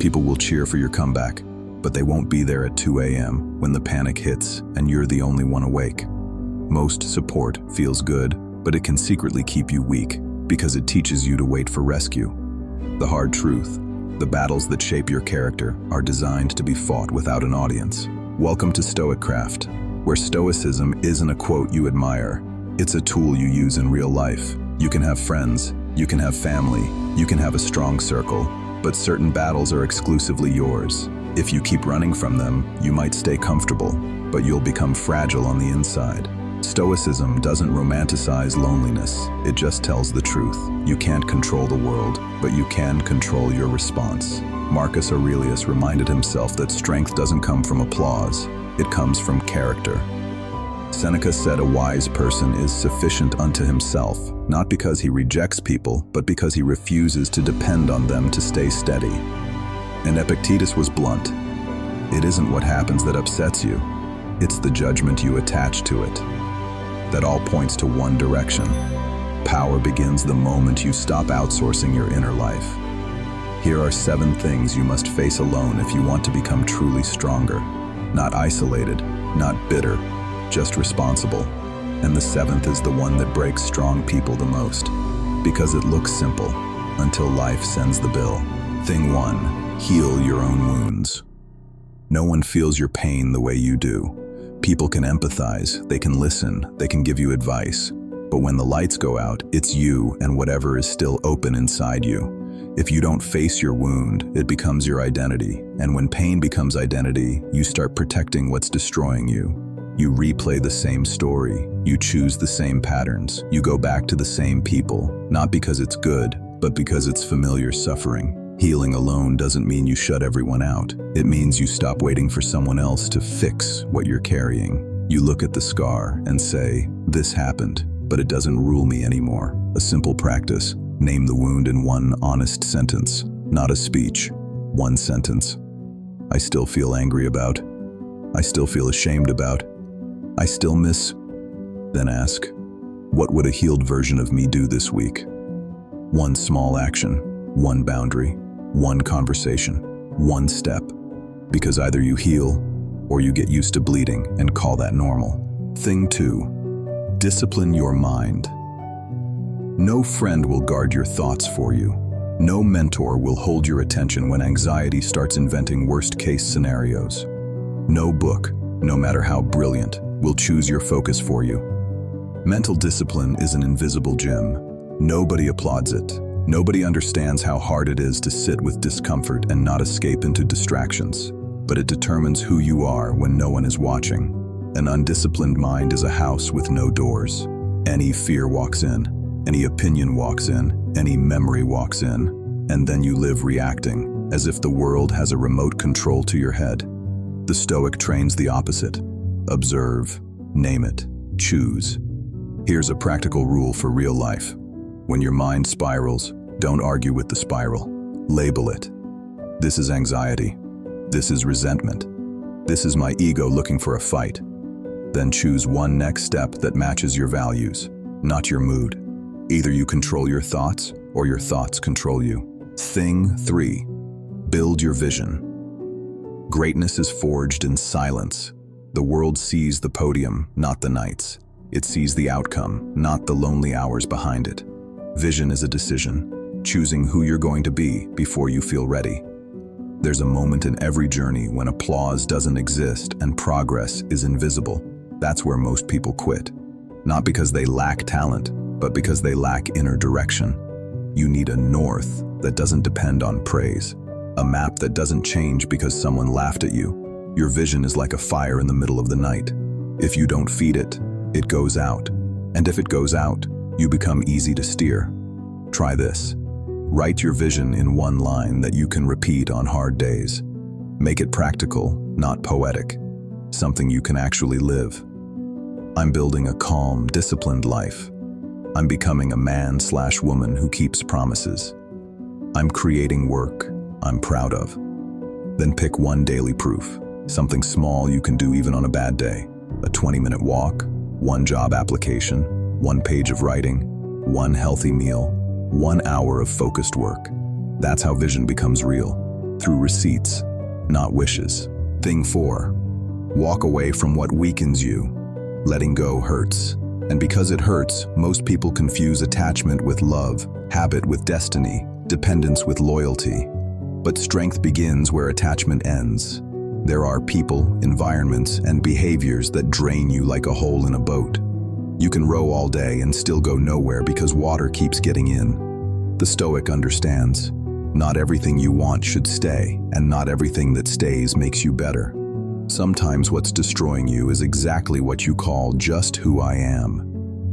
People will cheer for your comeback, but they won't be there at 2 a.m. when the panic hits and you're the only one awake. Most support feels good, but it can secretly keep you weak because it teaches you to wait for rescue. The hard truth: the battles that shape your character are designed to be fought without an audience. Welcome to StoicCraft, where stoicism isn't a quote you admire. It's a tool you use in real life. You can have friends, you can have family, you can have a strong circle, but certain battles are exclusively yours. If you keep running from them, you might stay comfortable, but you'll become fragile on the inside. Stoicism doesn't romanticize loneliness, it just tells the truth. You can't control the world, but you can control your response. Marcus Aurelius reminded himself that strength doesn't come from applause, it comes from character. Seneca said a wise person is sufficient unto himself, not because he rejects people, but because he refuses to depend on them to stay steady. And Epictetus was blunt. It isn't what happens that upsets you, it's the judgment you attach to it. That all points to one direction. Power begins the moment you stop outsourcing your inner life. Here are 7 things you must face alone if you want to become truly stronger. Not isolated, not bitter, just responsible. And the 7th is the one that breaks strong people the most, because it looks simple until life sends the bill. Thing 1, heal your own wounds. No one feels your pain the way you do. People can empathize, they can listen, they can give you advice. But when the lights go out, it's you and whatever is still open inside you. If you don't face your wound, it becomes your identity. And when pain becomes identity, you start protecting what's destroying you. You replay the same story, you choose the same patterns, you go back to the same people, not because it's good, but because it's familiar suffering. Healing alone doesn't mean you shut everyone out. It means you stop waiting for someone else to fix what you're carrying. You look at the scar and say, this happened, but it doesn't rule me anymore. A simple practice: name the wound in one honest sentence, not a speech. One sentence. I still feel angry about. I still feel ashamed about. I still miss. Then ask, what would a healed version of me do this week? One small action, one boundary, one conversation, one step. Because either you heal or you get used to bleeding and call that normal. Thing 2, discipline your mind. No friend will guard your thoughts for you. No mentor will hold your attention when anxiety starts inventing worst-case scenarios. No book, no matter how brilliant, will choose your focus for you. Mental discipline is an invisible gem. Nobody applauds it. Nobody understands how hard it is to sit with discomfort and not escape into distractions. But it determines who you are when no one is watching. An undisciplined mind is a house with no doors. Any fear walks in, any opinion walks in, any memory walks in, and then you live reacting, as if the world has a remote control to your head. The Stoic trains the opposite. Observe, name it, choose. Here's a practical rule for real life. When your mind spirals, don't argue with the spiral. Label it. This is anxiety. This is resentment. This is my ego looking for a fight. Then choose one next step that matches your values, not your mood. Either you control your thoughts or your thoughts control you. Thing 3, build your vision. Greatness is forged in silence. The world sees the podium, not the nights. It sees the outcome, not the lonely hours behind it. Vision is a decision, choosing who you're going to be before you feel ready. There's a moment in every journey when applause doesn't exist and progress is invisible. That's where most people quit. Not because they lack talent, but because they lack inner direction. You need a north that doesn't depend on praise, a map that doesn't change because someone laughed at you. Your vision is like a fire in the middle of the night. If you don't feed it, it goes out. And if it goes out, you become easy to steer. Try this. Write your vision in one line that you can repeat on hard days. Make it practical, not poetic. Something you can actually live. I'm building a calm, disciplined life. I'm becoming a man/woman who keeps promises. I'm creating work I'm proud of. Then pick one daily proof. Something small you can do even on a bad day. A 20-minute walk, one job application, one page of writing, one healthy meal, 1 hour of focused work. That's how vision becomes real. through receipts, not wishes. Thing 4. Walk away from what weakens you. Letting go hurts. And because it hurts, most people confuse attachment with love, habit with destiny, dependence with loyalty. But strength begins where attachment ends. There are people, environments, and behaviors that drain you like a hole in a boat. You can row all day and still go nowhere because water keeps getting in. The Stoic understands. Not everything you want should stay, and not everything that stays makes you better. Sometimes what's destroying you is exactly what you call just who I am.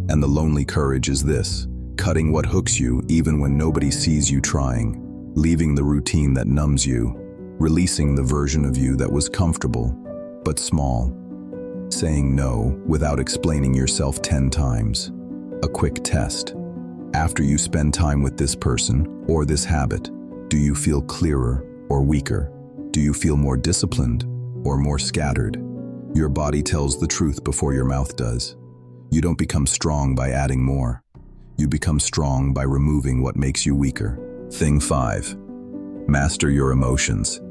And the lonely courage is this: cutting what hooks you even when nobody sees you trying, leaving the routine that numbs you, releasing the version of you that was comfortable, but small. Saying no without explaining yourself 10 times. A quick test. After you spend time with this person or this habit, do you feel clearer or weaker? Do you feel more disciplined or more scattered? Your body tells the truth before your mouth does. You don't become strong by adding more. You become strong by removing what makes you weaker. Thing 5. Master your emotions.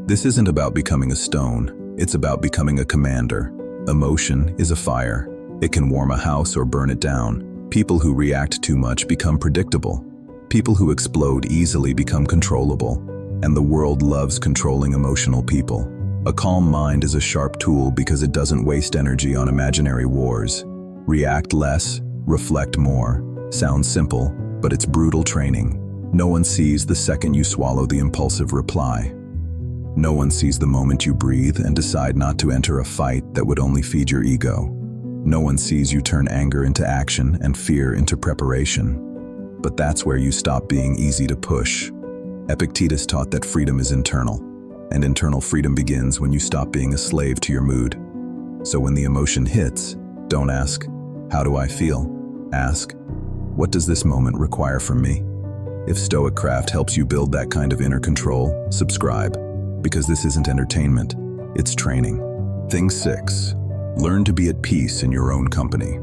This isn't about becoming a stone, it's about becoming a commander. Emotion is a fire. It can warm a house or burn it down. People who react too much become predictable. People who explode easily become controllable. And the world loves controlling emotional people. A calm mind is a sharp tool because it doesn't waste energy on imaginary wars. React less, reflect more. Sounds simple, but it's brutal training. No one sees the second you swallow the impulsive reply. No one sees the moment you breathe and decide not to enter a fight that would only feed your ego. No one sees you turn anger into action and fear into preparation. But that's where you stop being easy to push. Epictetus taught that freedom is internal, and internal freedom begins when you stop being a slave to your mood. So when the emotion hits, don't ask, "How do I feel?" Ask, "What does this moment require from me?" If StoicCraft helps you build that kind of inner control, subscribe, because this isn't entertainment, it's training. Thing 6. Learn to be at peace in your own company.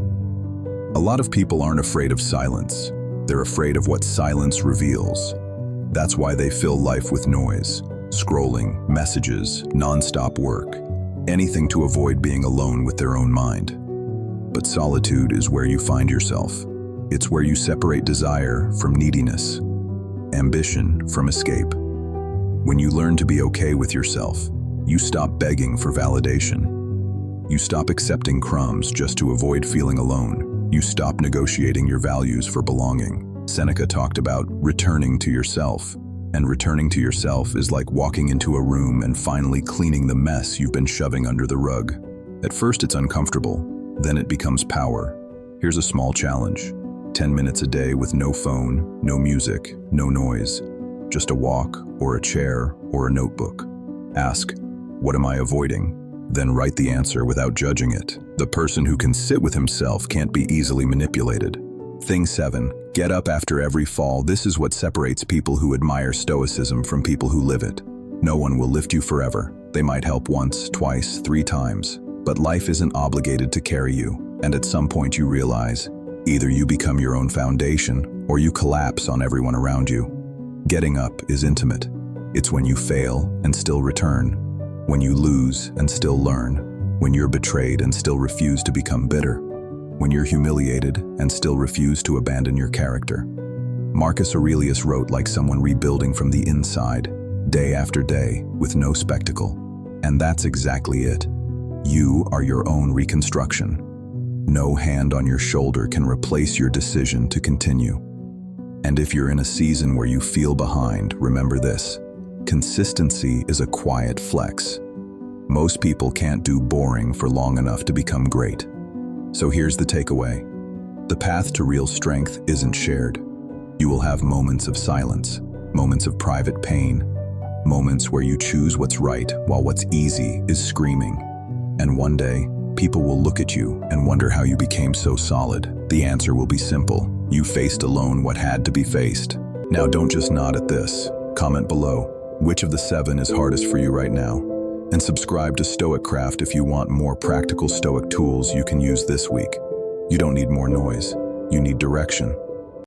A lot of people aren't afraid of silence. They're afraid of what silence reveals. That's why they fill life with noise, scrolling, messages, non-stop work, anything to avoid being alone with their own mind. But solitude is where you find yourself. It's where you separate desire from neediness, ambition from escape. When you learn to be okay with yourself, you stop begging for validation. You stop accepting crumbs just to avoid feeling alone. You stop negotiating your values for belonging. Seneca talked about returning to yourself, and returning to yourself is like walking into a room and finally cleaning the mess you've been shoving under the rug. At first it's uncomfortable, then it becomes power. Here's a small challenge. 10 minutes a day with no phone, no music, no noise. Just a walk, or a chair, or a notebook. Ask, "What am I avoiding?" Then write the answer without judging it. The person who can sit with himself can't be easily manipulated. Thing 7. Get up after every fall. This is what separates people who admire stoicism from people who live it. No one will lift you forever. They might help once, twice, 3 times. But life isn't obligated to carry you. And at some point you realize, either you become your own foundation, or you collapse on everyone around you. Getting up is intimate. It's when you fail and still return. When you lose and still learn. When you're betrayed and still refuse to become bitter. When you're humiliated and still refuse to abandon your character. Marcus Aurelius wrote like someone rebuilding from the inside, day after day, with no spectacle. And that's exactly it. You are your own reconstruction. No hand on your shoulder can replace your decision to continue. And if you're in a season where you feel behind, remember this: consistency is a quiet flex. Most people can't do boring for long enough to become great. So here's the takeaway. The path to real strength isn't shared. You will have moments of silence, moments of private pain, moments where you choose what's right while what's easy is screaming. And one day, people will look at you and wonder how you became so solid. The answer will be simple. You faced alone what had to be faced. Now don't just nod at this. Comment below, which of the 7 is hardest for you right now? And subscribe to StoicCraft if you want more practical Stoic tools you can use this week. You don't need more noise. You need direction.